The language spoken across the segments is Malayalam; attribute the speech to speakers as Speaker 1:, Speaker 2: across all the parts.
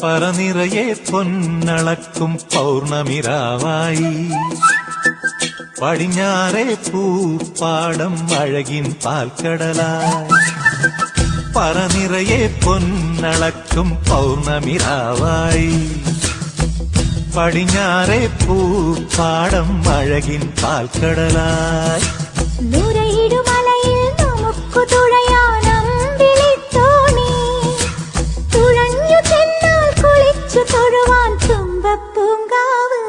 Speaker 1: പറനിറയെ പൊന്നളക്കും പൗർണമിരാവായി പടിഞ്ഞാറേ പൂപ്പാടം അഴകിൻ പാൽക്കടലായി പറനിറയെ പൊന്നളക്കും പൗർണമിരാവായി പടിഞ്ഞാറേ പൂപ്പാടം അഴകിൻ പാൽക്കടലായി
Speaker 2: നൂരയിടുമലയിൽ നമുക്കു തുഴയാനമ്പിളിത്തോണി തുഴഞ്ഞു ചെന്നാൽ കുളിച്ചു തൊഴുവാൻ തുമ്പപ്പൂങ്കാവ്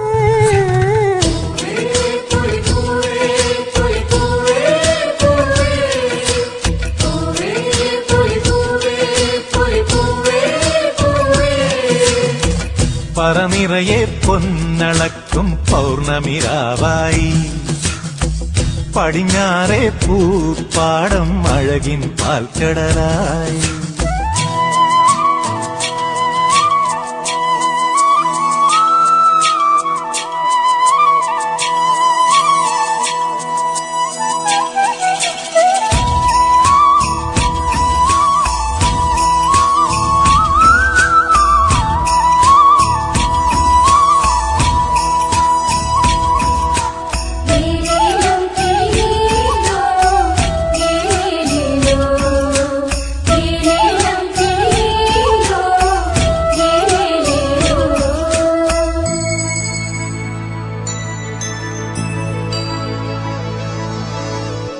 Speaker 1: പറനിറയെ പൊന്നളക്കും പൗർണമിരാവായി പടിഞ്ഞാറേ പൂപ്പാടം അഴകിൻ പാൽക്കടലായി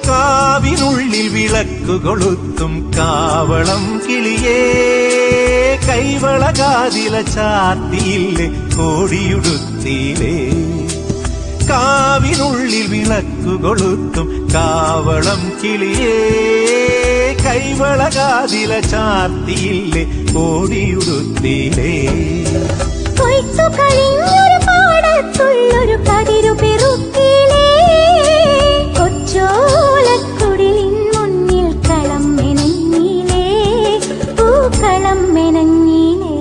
Speaker 1: കാവിനുള്ളിൽ വിളക്കു കൊളുത്തും കാവളം കിളിയേ കൈവളകാതില ചാത്തിയില്ലേ കോടിയുടുത്തിയിലേ കാവിനുള്ളിൽ വിളക്കു കൊളുത്തും കാവളം കിളിയേ കൈവളകാതില ചാത്തിയില്ലേ കോടിയുടുത്തിയിലേ
Speaker 2: കൊയ്ത്തു കഴിഞ്ഞൊരു പാടത്തുള്ളൊരു കതിരു പെറുക്കിലേ കൊച്ചോലക്കുടിലിൻ മുന്നിൽ കളം മെനഞ്ഞിലേ പൂക്കളം മെനഞ്ഞിലേ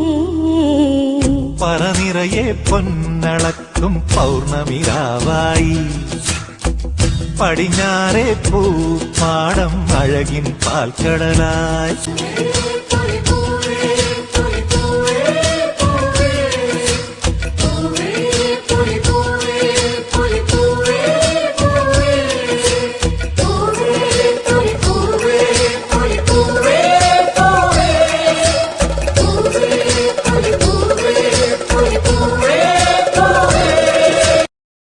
Speaker 1: പറനിറയെ പൊന്നളക്കും പൗർണമിരാവായി പടിഞ്ഞാറേ പൂപ്പാടം അഴകിൻ പാൽക്കടലായി